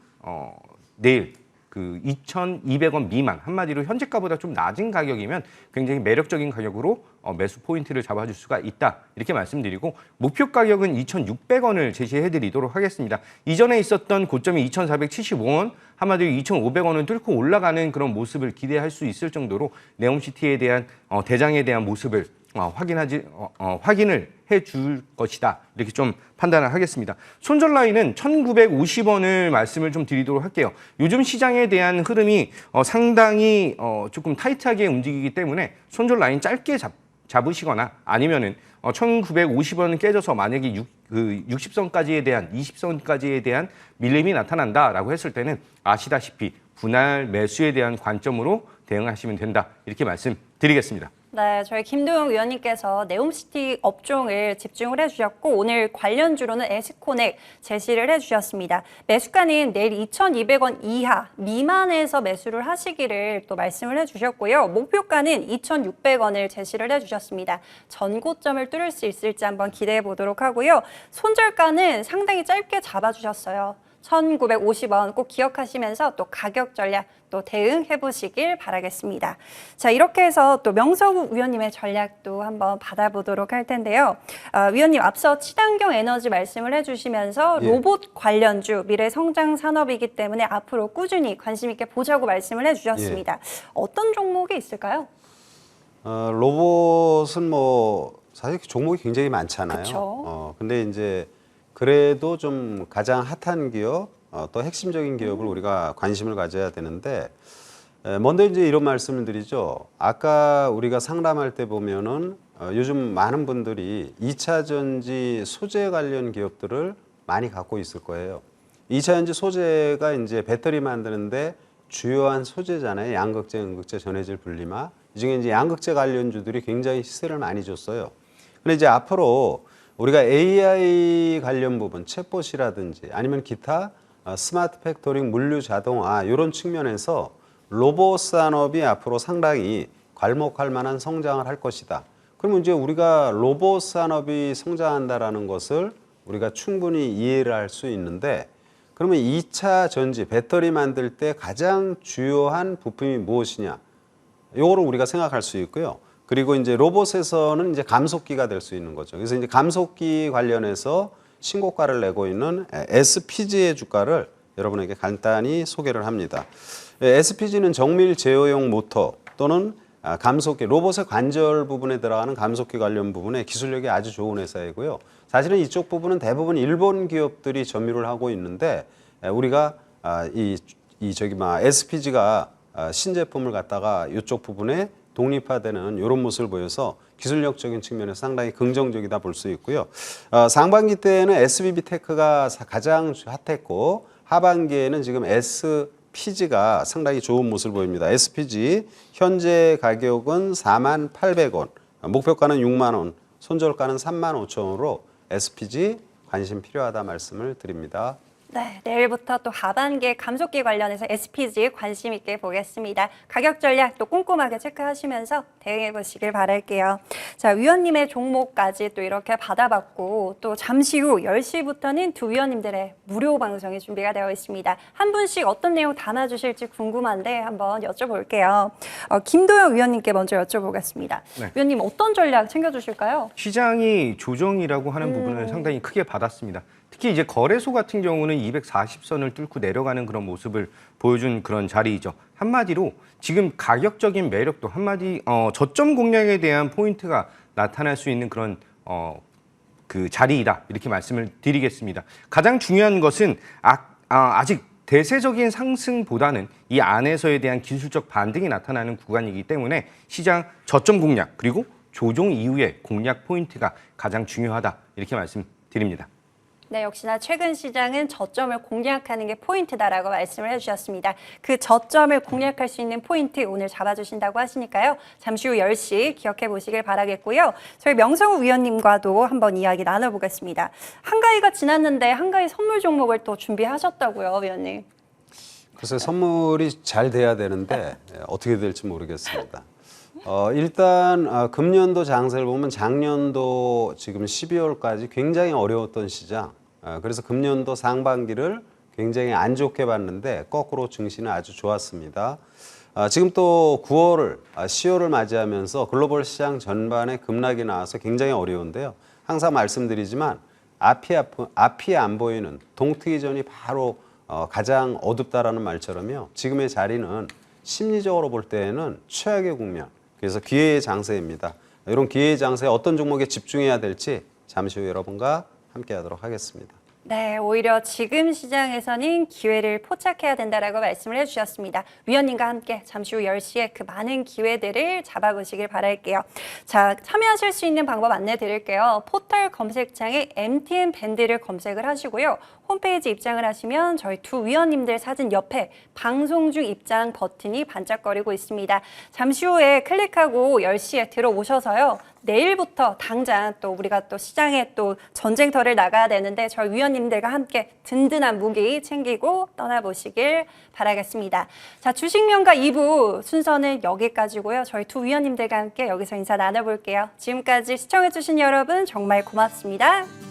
내일 그 2,200원 미만 한마디로 현재가보다 좀 낮은 가격이면 굉장히 매력적인 가격으로 매수 포인트를 잡아줄 수가 있다 이렇게 말씀드리고 목표 가격은 2,600원을 제시해드리도록 하겠습니다. 이전에 있었던 고점이 2,475원 한마디로 2,500원을 뚫고 올라가는 그런 모습을 기대할 수 있을 정도로 네옴시티에 대한 대장에 대한 모습을 확인을 해줄 것이다 이렇게 좀 판단을 하겠습니다. 손절 라인은 1,950원을 말씀을 좀 드리도록 할게요. 요즘 시장에 대한 흐름이 상당히 조금 타이트하게 움직이기 때문에 손절 라인 짧게 잡으시거나 아니면은 1,950원 깨져서 만약에 60선까지에 대한 20선까지에 대한 밀림이 나타난다라고 했을 때는 아시다시피 분할 매수에 대한 관점으로 대응하시면 된다 이렇게 말씀드리겠습니다. 네, 저희 김도영 위원님께서 네옴시티 업종을 집중을 해주셨고 오늘 관련주로는 에스코넥 제시를 해주셨습니다. 매수가는 내일 2,200원 이하 미만에서 매수를 하시기를 또 말씀을 해주셨고요. 목표가는 2,600원을 제시를 해주셨습니다. 전고점을 뚫을 수 있을지 한번 기대해 보도록 하고요. 손절가는 상당히 짧게 잡아주셨어요. 1,950원 꼭 기억하시면서 또 가격 전략 또 대응해 보시길 바라겠습니다. 자, 이렇게 해서 또 명석우 위원님의 전략도 한번 받아보도록 할 텐데요. 위원님 앞서 친환경 에너지 말씀을 해주시면서 예. 로봇 관련주 미래 성장 산업이기 때문에 앞으로 꾸준히 관심 있게 보자고 말씀을 해주셨습니다. 어떤 종목이 있을까요? 로봇은 뭐 사실 종목이 굉장히 많잖아요. 그쵸. 근데 이제 그래도 좀 가장 핫한 기업, 또 핵심적인 기업을 우리가 관심을 가져야 되는데, 먼저 이제 이런 말씀을 드리죠. 아까 우리가 상담할 때 보면은 요즘 많은 분들이 2차 전지 소재 관련 기업들을 많이 갖고 있을 거예요. 2차 전지 소재가 이제 배터리 만드는데 주요한 소재잖아요. 양극재, 음극재, 전해질 분리막. 이 중에 이제 양극재 관련주들이 굉장히 시세를 많이 줬어요. 근데 이제 앞으로 우리가 AI 관련 부분, 챗봇이라든지 아니면 기타 스마트 팩토링, 물류 자동화 이런 측면에서 로봇 산업이 앞으로 상당히 괄목할 만한 성장을 할 것이다. 그러면 이제 우리가 로봇 산업이 성장한다라는 것을 우리가 충분히 이해를 할 수 있는데, 그러면 2차 전지 배터리 만들 때 가장 주요한 부품이 무엇이냐? 요거를 우리가 생각할 수 있고요. 그리고 이제 로봇에서는 이제 감속기가 될 수 있는 거죠. 그래서 이제 감속기 관련해서 신고가를 내고 있는 SPG의 주가를 여러분에게 간단히 소개를 합니다. SPG는 정밀 제어용 모터 또는 감속기, 로봇의 관절 부분에 들어가는 감속기 관련 부분에 기술력이 아주 좋은 회사이고요. 사실은 이쪽 부분은 대부분 일본 기업들이 점유를 하고 있는데, 우리가 SPG가 신제품을 갖다가 이쪽 부분에 독립화되는 이런 모습을 보여서 기술력적인 측면에서 상당히 긍정적이다 볼 수 있고요. 상반기 때는 SBB테크가 가장 핫했고 하반기에는 지금 SPG가 상당히 좋은 모습을 보입니다. SPG 현재 가격은 48,000원, 목표가는 60,000원, 손절가는 35,000원으로 SPG 관심 필요하다 말씀을 드립니다. 네, 내일부터 또 하반기에 감속기 관련해서 SPG 관심 있게 보겠습니다. 가격 전략 또 꼼꼼하게 체크하시면서 대응해 보시길 바랄게요. 자, 위원님의 종목까지 또 이렇게 받아봤고 또 잠시 후 10시부터는 두 위원님들의 무료 방송이 준비가 되어 있습니다. 한 분씩 어떤 내용 담아주실지 궁금한데 한번 여쭤볼게요. 김도영 위원님께 먼저 여쭤보겠습니다. 네. 위원님 어떤 전략 챙겨주실까요? 시장이 조정이라고 하는 부분을 상당히 크게 받았습니다. 특히 이제 거래소 같은 경우는 240선을 뚫고 내려가는 그런 모습을 보여준 그런 자리이죠. 한마디로 지금 가격적인 매력도 저점 공략에 대한 포인트가 나타날 수 있는 그런 그 자리이다 이렇게 말씀을 드리겠습니다. 가장 중요한 것은 아직 대세적인 상승보다는 이 안에서에 대한 기술적 반등이 나타나는 구간이기 때문에 시장 저점 공략 그리고 조정 이후의 공략 포인트가 가장 중요하다 이렇게 말씀드립니다. 네, 역시나 최근 시장은 저점을 공략하는 게 포인트다라고 말씀을 해주셨습니다. 그 저점을 공략할 수 있는 포인트 오늘 잡아주신다고 하시니까요. 잠시 후 10시 기억해 보시길 바라겠고요. 저희 명성우 위원님과도 한번 이야기 나눠보겠습니다. 한가위가 지났는데 한가위 선물 종목을 또 준비하셨다고요, 위원님. 글쎄 선물이 잘 돼야 되는데 어떻게 될지 모르겠습니다. 일단 금년도 장세를 보면 작년도 지금 12월까지 굉장히 어려웠던 시장, 그래서 금년도 상반기를 굉장히 안 좋게 봤는데 거꾸로 증시는 아주 좋았습니다. 지금 또 9월을 10월을 맞이하면서 글로벌 시장 전반에 급락이 나와서 굉장히 어려운데요. 항상 말씀드리지만 앞이 안 보이는 동트기 전이 바로 가장 어둡다라는 말처럼요. 지금의 자리는 심리적으로 볼 때에는 최악의 국면, 그래서 기회의 장세입니다. 이런 기회의 장세에 어떤 종목에 집중해야 될지 잠시 후 여러분과 함께 하도록 하겠습니다. 네, 오히려 지금 시장에서는 기회를 포착해야 된다라고 말씀을 해주셨습니다. 위원님과 함께 잠시 후 10시에 그 많은 기회들을 잡아보시길 바랄게요. 자, 참여하실 수 있는 방법 안내 드릴게요. 포털 검색창에 MTN 밴드를 검색을 하시고요. 홈페이지 입장을 하시면 저희 두 위원님들 사진 옆에 방송 중 입장 버튼이 반짝거리고 있습니다. 잠시 후에 클릭하고 10시에 들어오셔서요. 내일부터 당장 또 우리가 또 시장에 또 전쟁터를 나가야 되는데 저희 위원님들과 함께 든든한 무기 챙기고 떠나보시길 바라겠습니다. 자, 주식명가 2부 순서는 여기까지고요. 저희 두 위원님들과 함께 여기서 인사 나눠볼게요. 지금까지 시청해주신 여러분 정말 고맙습니다.